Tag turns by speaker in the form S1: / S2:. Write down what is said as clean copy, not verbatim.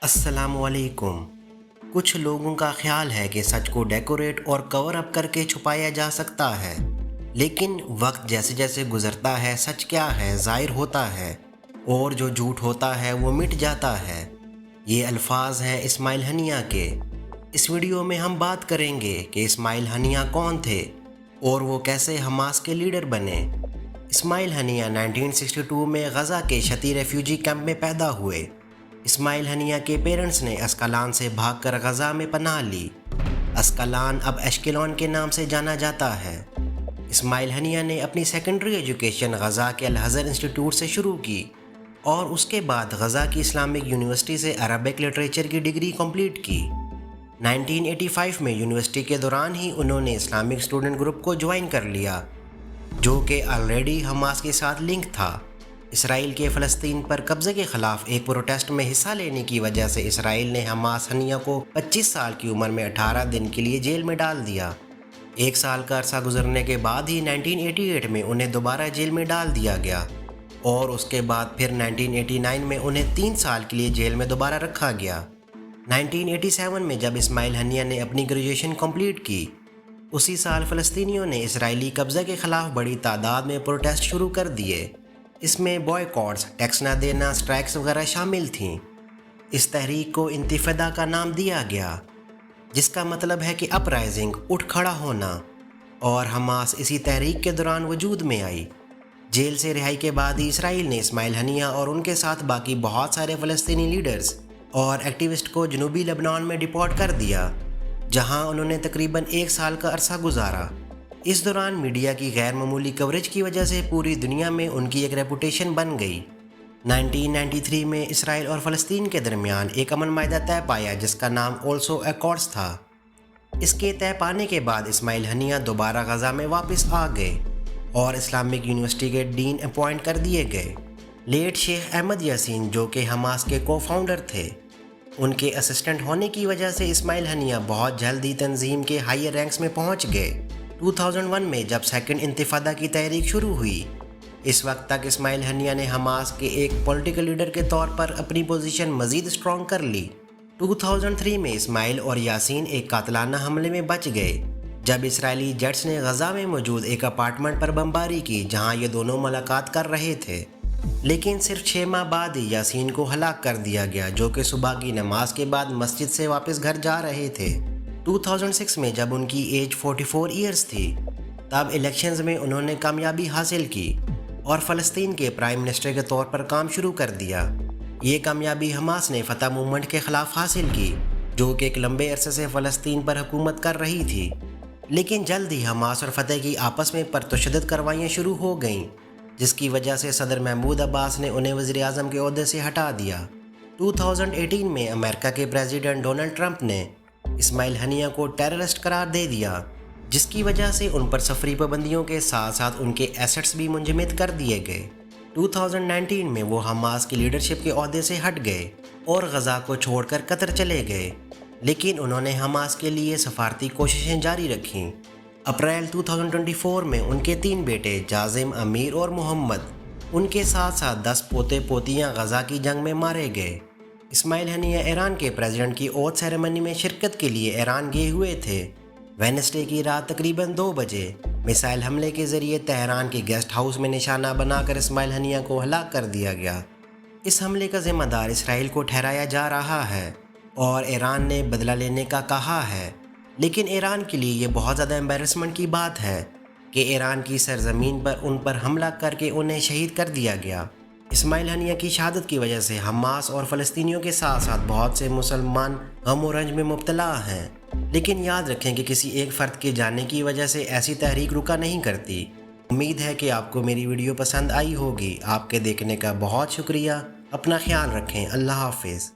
S1: अस्सलामुअलैकुम। कुछ लोगों का ख्याल है कि सच को डेकोरेट और कवर अप करके छुपाया जा सकता है, लेकिन वक्त जैसे जैसे गुजरता है सच क्या है ज़ाहिर होता है और जो झूठ होता है वो मिट जाता है। ये अल्फाज हैं इस्माइल हनिया के। इस वीडियो में हम बात करेंगे कि इस्माइल हनिया कौन थे और वो कैसे हमास के लीडर बने। इस्माइल हनिया 1962 में गज़ा के शती रेफ्यूजी कैंप में पैदा हुए। इस्माइल हनिया के पेरेंट्स ने अस्कलान से भागकर गज़ा में पनाह ली। अस्कलान अब एश्केलॉन के नाम से जाना जाता है। इस्माइल हनिया ने अपनी सेकेंडरी एजुकेशन गज़ा के अल अज़हर इंस्टीट्यूट से शुरू की और उसके बाद गज़ा की इस्लामिक यूनिवर्सिटी से अरबिक लिटरेचर की डिग्री कंप्लीट की। 1985 में यूनिवर्सिटी के दौरान ही उन्होंने इस्लामिक स्टूडेंट ग्रुप को ज्वाइन कर लिया, जो कि ऑलरेडी हमास के साथ लिंक था। इसराइल के फ़लस्तीन पर कब्ज़े के ख़िलाफ़ एक प्रोटेस्ट में हिस्सा लेने की वजह से इसराइल ने हमास हनिया को 25 साल की उम्र में 18 दिन के लिए जेल में डाल दिया। एक साल का अरसा गुजरने के बाद ही 1988 में उन्हें दोबारा जेल में डाल दिया गया और उसके बाद फिर 1989 में उन्हें 3 साल के लिए जेल में दोबारा रखा गया। 1987 में जब इस्माइल हनिया ने अपनी ग्रेजुएशन कंप्लीट की, उसी साल फ़लस्तीनियों ने इसराइली कब्ज़े के ख़िलाफ़ बड़ी तादाद में प्रोटेस्ट शुरू कर दिए। इसमें बॉयकॉट्स, टैक्स न देना, स्ट्राइक्स वगैरह शामिल थीं। इस तहरीक को इंतिफादा का नाम दिया गया, जिसका मतलब है कि अपराइजिंग, उठ खड़ा होना, और हमास इसी तहरीक के दौरान वजूद में आई। जेल से रिहाई के बाद ही इसराइल ने इस्माइल हनिया और उनके साथ बाकी बहुत सारे फ़लस्तीनी लीडर्स और एक्टिविस्ट को जनूबी लेबनान में डिपोर्ट कर दिया, जहां उन्होंने तकरीबन 1 साल का अरसा गुजारा। इस दौरान मीडिया की गैर मामूली कवरेज की वजह से पूरी दुनिया में उनकी एक रेपुटेशन बन गई। 1993 में इसराइल और फ़लस्तीन के दरमियान एक अमन माहिदा तय पाया, जिसका नाम ओल्सो एकॉर्ड्स था। इसके तय पाने के बाद इस्माइल हनिया दोबारा गज़ा में वापस आ गए और इस्लामिक यूनिवर्सिटी के डीन अपॉइंट कर दिए गए। लेट शेख अहमद यासीन, जो कि हमास के को फाउंडर थे, उनके असिस्टेंट होने की वजह से इस्माइल हनिया बहुत जल्द ही तंजीम के हायर रैंक्स में पहुंच गए। 2001 में जब सेकंड इंतिफादा की तहरीक शुरू हुई, इस वक्त तक इस्माइल हनिया ने हमास के एक पॉलिटिकल लीडर के तौर पर अपनी पोजीशन मज़ीद स्ट्रॉन्ग कर ली। 2003 में इस्माइल और यासीन एक कातलाना हमले में बच गए, जब इसराइली जेट्स ने गज़ा में मौजूद एक अपार्टमेंट पर बमबारी की, जहां ये दोनों मुलाकात कर रहे थे। लेकिन सिर्फ 6 माह बाद ही यासीन को हलाक कर दिया गया, जो कि सुबह की नमाज के बाद मस्जिद से वापस घर जा रहे थे। 2006 में जब उनकी एज 44 ईयर्स थी, तब इलेक्शंस में उन्होंने कामयाबी हासिल की और फ़लस्तीन के प्राइम मिनिस्टर के तौर पर काम शुरू कर दिया। ये कामयाबी हमास ने फ़तह मूवमेंट के ख़िलाफ़ हासिल की, जो कि एक लंबे अरसे से फ़लस्तीन पर हुकूमत कर रही थी। लेकिन जल्द ही हमास और फ़तह की आपस में पुरतशद्दुद कार्रवाइयाँ शुरू हो गईं, जिसकी वजह से सदर महमूद अब्बास ने उन्हें वज़ीर-ए-आज़म के ओहदे से हटा दिया। 2018 में अमेरिका के प्रेसिडेंट डोनाल्ड ट्रंप ने इस्माइल हनिया को टेररिस्ट करार दे दिया, जिसकी वजह से उन पर सफरी पाबंदियों के साथ साथ उनके एसेट्स भी मुंजमद कर दिए गए। 2019 में वो हमास की लीडरशिप के ओहदे से हट गए और गज़ा को छोड़कर कतर चले गए, लेकिन उन्होंने हमास के लिए सफारती कोशिशें जारी रखीं। अप्रैल 2024 में उनके 3 बेटे जाजिम, अमीर और मोहम्मद, उनके साथ साथ 10 पोते पोतियाँ गज़ा की जंग में मारे गए। इस्माइल हनिया ईरान के प्रेसिडेंट की ओथ सेरेमनी में शिरकत के लिए ईरान गए हुए थे। वेडनेसडे की रात तकरीबन 2 बजे मिसाइल हमले के ज़रिए तेहरान के गेस्ट हाउस में निशाना बनाकर इस्माइल हनिया को हलाक कर दिया गया। इस हमले का ज़िम्मेदार इसराइल को ठहराया जा रहा है और ईरान ने बदला लेने का कहा है, लेकिन ईरान के लिए ये बहुत ज़्यादा एम्बैरेसमेंट की बात है कि ईरान की सरजमीन पर उन पर हमला करके उन्हें शहीद कर दिया गया। इस्माइल हनिया की शहादत की वजह से हमास और फ़लस्तीनियों के साथ साथ बहुत से मुसलमान गम और रंज में मुब्तला हैं। लेकिन याद रखें कि किसी एक फ़र्द के जाने की वजह से ऐसी तहरीक रुका नहीं करती। उम्मीद है कि आपको मेरी वीडियो पसंद आई होगी। आपके देखने का बहुत शुक्रिया। अपना ख्याल रखें। अल्लाह हाफिज़।